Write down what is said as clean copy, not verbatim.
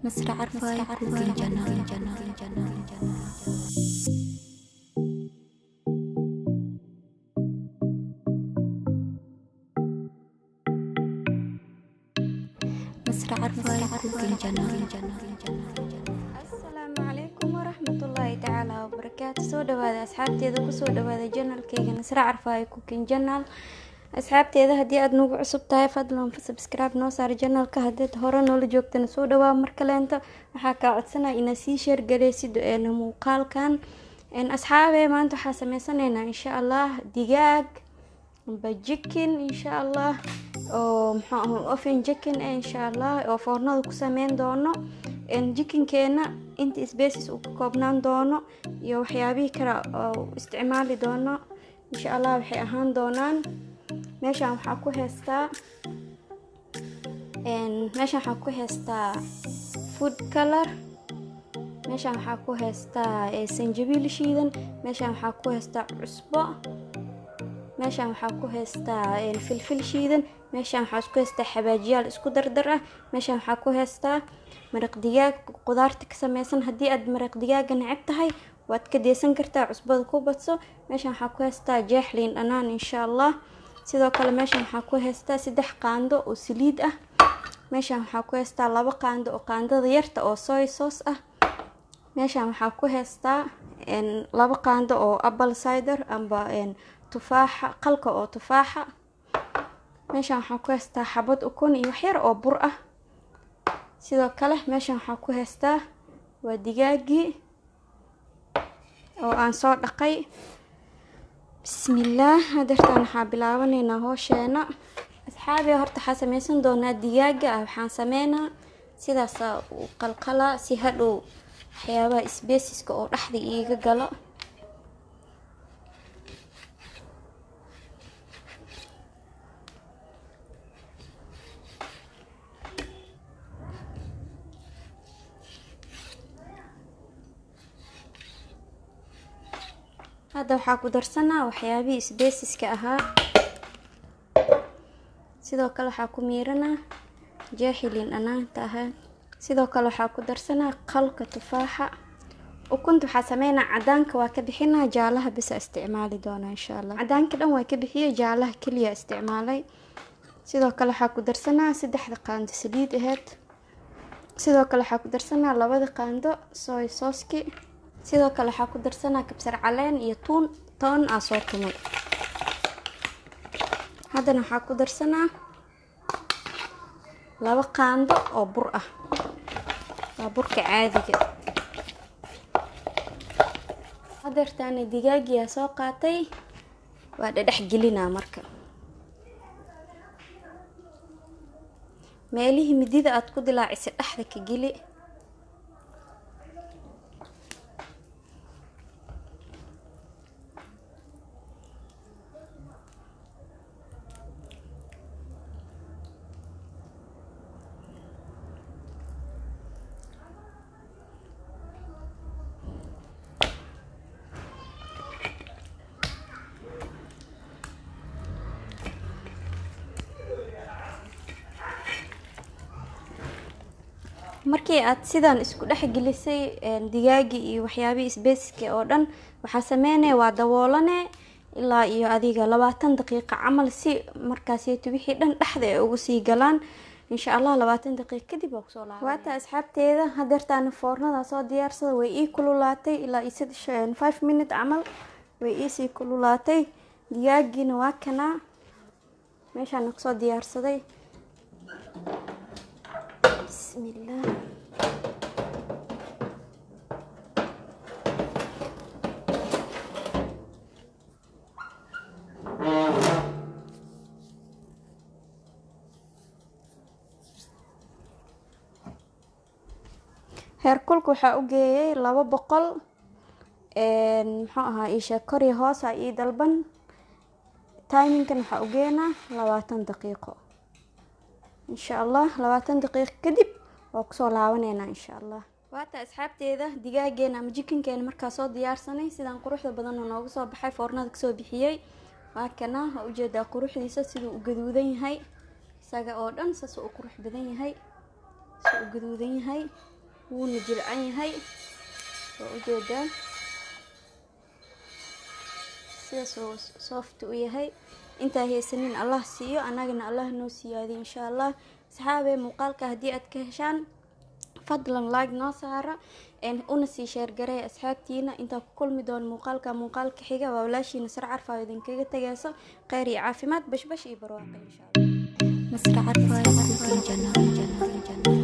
مسرع رفاي كوكين جنة مسرع رفاي كوكين جنة. السلام عليكم ورحمة الله تعالى وبركاته. سو دواada asxaabteeda kusoo dhawaada channelkayga Nasra Arfaayo Cooking Channel. asxaabteeda hadii aad nagu cusub tahay fadlan subscribe noo saar channelka hadii hore noola joogtana soo dhawaa markaleenta waxaa ka codsanaa inaad sii share gareysid muuqaalkan asxaabe maanta waxaa sameysanaynaa insha Allah digaag chicken insha Allah oo oven chicken insha Allah oo foornada ku sameyn doono chickenkeena inta species uu ka koobnaan doono iyo waxyaabihi kala oo isticmaali doono insha Allah waxay ahaan doonaan meeshan waxaa ku heystaa food color, meeshan waxaa ku heystaa sanjabiil shiidan, meeshan waxaa ku heystaa cusbo, meeshan waxaa ku heystaa filfil shiidan, meeshan waxaa ku heystaa xabaajiyaal isku dardar ah, meeshan waxaa ku heystaa maraq digaag qudaarta ka sameysan. haddii aad maraq digaaga neceb tahay waad ka deesan kartaa cusbada ku badso. meeshan waxaa ku heystaa jeex liin dhanaan insha Allah. sidoo kale meeshan waxaa ku heystaa 3 qaando oo saliid ah, meeshan waxaa ku heystaa 2 qaando oo qaandada yarta oo soy sauce ah, meeshan waxaa ku heystaa 2 qaando oo apple cider amba tufaaxa qalka oo tufaaxa, meeshan waxaa ku heystaa xabad ukun iyo wax yar oo bur ah. sidoo kale meeshan waxaa ku heystaa waa digaagii oo aan soo dhaqay. bismillaah hadartan waxaa bilaabaneynaa hawsheena. asxaabi horta waxaa sameysan doonaa digaaga waxaan sameynaa sidaas u qalqala si hadhow waxyaabaha spacieska oo dhaxda iiga galo. hadda waxaa ku darsanaa waxyaabihii spacieska ahaa. sidoo kale waxaa ku miiranaa jeexi liin dhanaanta ahaa. sidoo kale waxaa ku darsanaa qalka tufaaxa. ukunta waxaa sameynaa cadaanka waa ka bixinaa, jaalaha bis isticmaali doona insha Allah. cadaanka dhan waa ka bixiyay, jaalaha kaliya isticmaalay. sidoo kale waxaa ku darsanaa 3 qaando saliid aheed. sidoo kale waxaa ku darsanaa 2 qaando soy sauce. sidoo kale waxaa ku darsanaa kabsar caleen iyo toon aan soo tumay. haddana waxaa ku darsanaa 2 qaando oo bur ah, waa burka caadiga. hadeertaan digaagiyaa soo qaatay waa dhadhex gelinaa marka meelihii midida aad ku dilaacisay dhaxda ka geli. markii aad sidan isku dhex gelisay digaagi iyo waxyaabihii spacieska oo dhan waxaa sameynaa waa daboolane ilaa iyo adiga 20 daqiiqo camal si markaas wixii dhan dhaxda ay ugu sii galaan insha Allah. 20 daqiiqo kadib waa soo laabanaa. waata asxaabteeda hadeertaan foornada soo diyaarsada way ii kululaatay ilaa 5 minute camal way ii sii kululaatay. digaagiina waa kana meeshaan ku soo diyaarsaday. bismillaah heerkulka waxaa u geeyay 200 muxuu ahaa isha kori hoos ay dalban. timingkan waxaa u geynaa 20 daqiiqo insha Allah. 20 daqiiqo kadib waa ku soo laabaneynaa insha Allah. waata asxaabteeda digaageena ama chickenkeena markaa soo diyaarsanay sidaan quruxda badan oo noogu soo baxay foornada ka soo bixiyay. waa kana u jeedaa quruxdiisa siduu u gaduudan yahay isaga oo dhan saas uu qurux badan yahay, soo gaduudan yahay. wuuna jilcan yahay oo ujeedaa sidaas oo soft u yahay. intaa haysanin Allah siiyo, anagana Allah noo siyaadiyo insha Allah. asxaabay muuqaalka haddii aad ka heshaan fadlan like noo saara una sii share garee asxaabtiina. intaa ku kulmi doon muuqaalka xiga waa walaashiina Nasra Carfa idinkaga tagayso khayr iyo caafimaad bashbash iyo barwaaqo insha Allah. Nasra Carfa Cooking Channel.